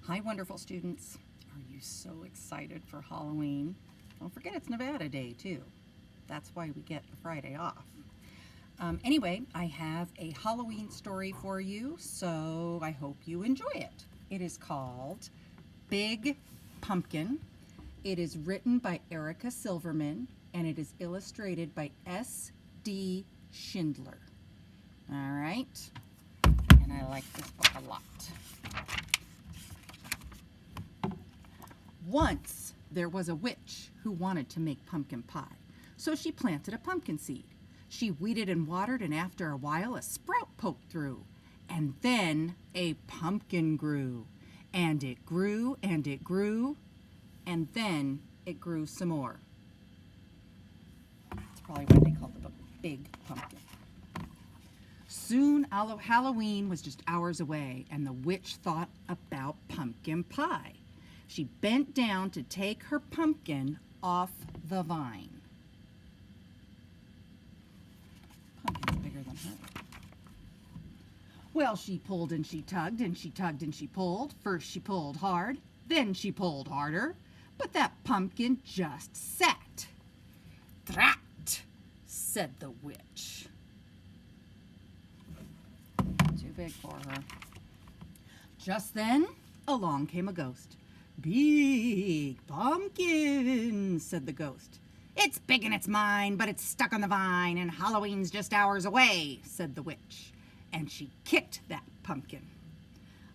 Hi, wonderful students. Are you so excited for Halloween? Don't forget it's Nevada Day, too. That's why we get a Friday off. Anyway, I have a Halloween story for you, so I hope you enjoy it. It is called Big Pumpkin. It is written by Erica Silverman, and it is illustrated by S.D. Schindler. All right, and I like this book a lot. Once there was a witch who wanted to make pumpkin pie, so she planted a pumpkin seed. She weeded and watered, and after a while a sprout poked through, and then a pumpkin grew, and it grew, and it grew, and then it grew some more. That's probably why they called the book Big Pumpkin. Soon Halloween was just hours away, and the witch thought about pumpkin pie. She bent down to take her pumpkin off the vine. Pumpkin's bigger than her. Well, she pulled and she tugged and she tugged and she pulled. First she pulled hard, then she pulled harder, but that pumpkin just sat. "Drat," said the witch. Too big for her. Just then, along came a ghost. "Big pumpkin," said the ghost. "It's big and it's mine, but it's stuck on the vine, and Halloween's just hours away," said the witch, and she kicked that pumpkin.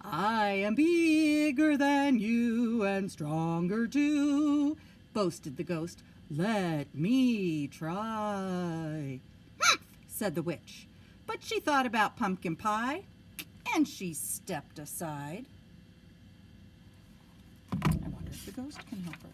"I am bigger than you and stronger too," boasted the ghost. "Let me try." "Humph," said the witch, but she thought about pumpkin pie, and she stepped aside. I wonder if the ghost can help her.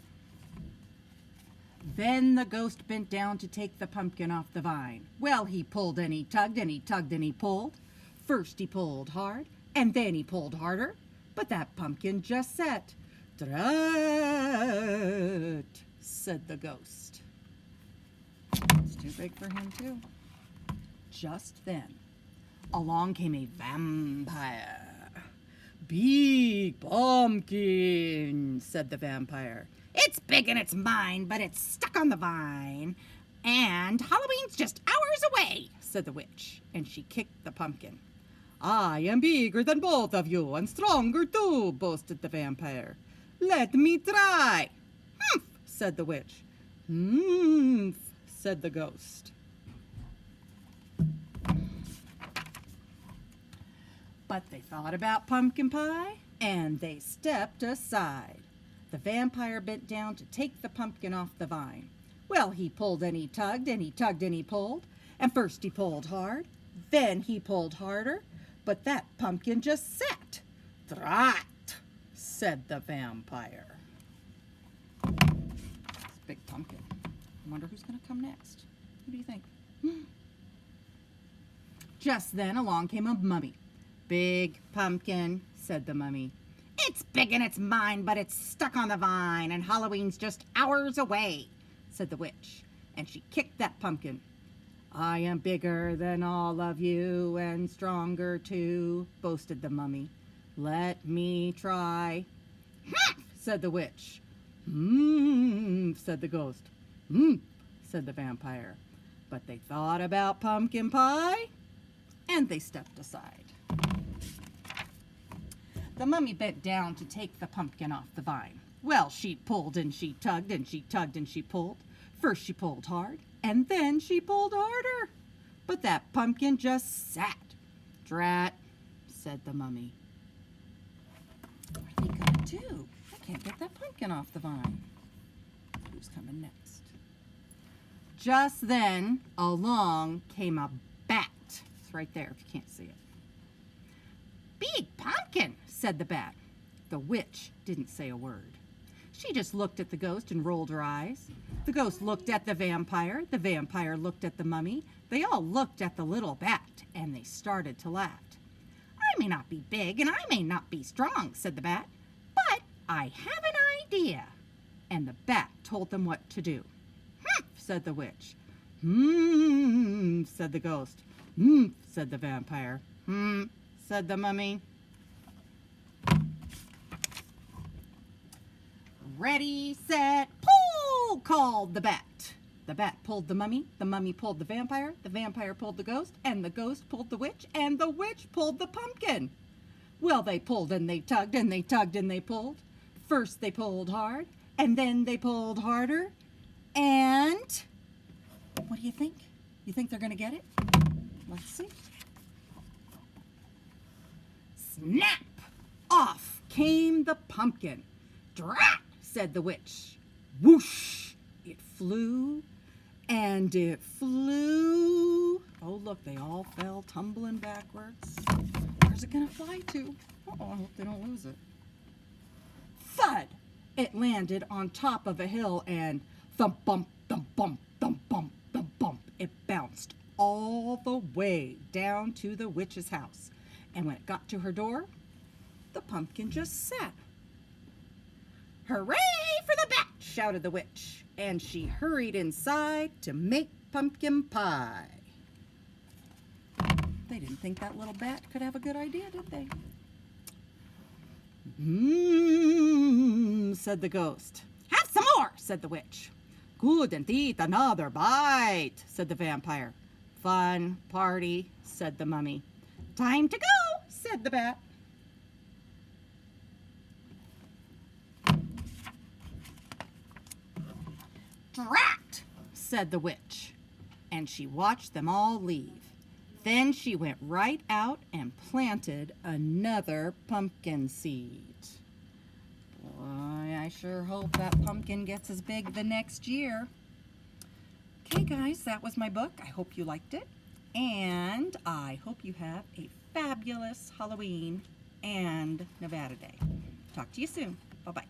Then the ghost bent down to take the pumpkin off the vine. Well, he pulled and he tugged and he tugged and he pulled. First he pulled hard, and then he pulled harder, but that pumpkin just sat. "Drat," said the ghost. It's too big for him, too. Just then, along came a vampire. "Big pumpkin," said the vampire. "It's big and it's mine, but it's stuck on the vine, and Halloween's just hours away," said the witch, and she kicked the pumpkin. "I am bigger than both of you and stronger too," boasted the vampire. "Let me try." "Humph," said the witch. "Humph," said the ghost. But they thought about pumpkin pie, and they stepped aside. The vampire bent down to take the pumpkin off the vine. Well, he pulled and he tugged and he tugged and he pulled, and first he pulled hard, then he pulled harder, but that pumpkin just sat. "Drat," said the vampire. It's a big pumpkin. I wonder who's going to come next. Who do you think? Just then along came a mummy. "Big pumpkin," said the mummy. "It's big and it's mine, but it's stuck on the vine, and Halloween's just hours away," said the witch, and she kicked that pumpkin. "I am bigger than all of you and stronger too," boasted the mummy. "Let me try." "Humph," said the witch. "Humph," said the ghost. "Humph," said the vampire. But they thought about pumpkin pie, and they stepped aside. The mummy bent down to take the pumpkin off the vine. Well, she pulled and she tugged and she tugged and she pulled. First she pulled hard, and then she pulled harder, but that pumpkin just sat. "Drat," said the mummy. What are they going to do? I can't get that pumpkin off the vine. Who's coming next? Just then, along came a bat. It's right there if you can't see it. "Big pumpkin," said the bat. The witch didn't say a word. She just looked at the ghost and rolled her eyes. The ghost looked at the vampire. The vampire looked at the mummy. They all looked at the little bat, and they started to laugh. "I may not be big, and I may not be strong," said the bat, "but I have an idea." And the bat told them what to do. "Humph," said the witch. "Hmm," said the ghost. "Hmm," said the vampire. "Hmm," said the mummy. Ready, set, pull, called the bat. The bat pulled the mummy pulled the vampire pulled the ghost pulled the witch, and the witch pulled the pumpkin. Well, they pulled and they tugged and they tugged and they pulled. First they pulled hard, and then they pulled harder, and what do you think? You think they're going to get it? Let's see. Snap! Off came the pumpkin. Drat! Said the witch. Whoosh! It flew and it flew. Oh, look, they all fell tumbling backwards. Where's it going to fly to? Uh-oh, I hope they don't lose it. Thud! It landed on top of a hill and thump, bump, thump, bump, thump, bump, thump, bump. It bounced all the way down to the witch's house. And when it got to her door, the pumpkin just sat. Hooray for the bat! Shouted the witch, and she hurried inside to make pumpkin pie. They didn't think that little bat could have a good idea, did they? Said the ghost. Have some more, said the witch. Good, and eat another bite, said the vampire. Fun party, said the mummy. Time to go, said the bat. Drat, said the witch, and she watched them all leave. Then she went right out and planted another pumpkin seed. Boy, I sure hope that pumpkin gets as big the next year. Okay, guys, that was my book. I hope you liked it. And I hope you have a fabulous Halloween and Nevada Day. Talk to you soon. Bye-bye.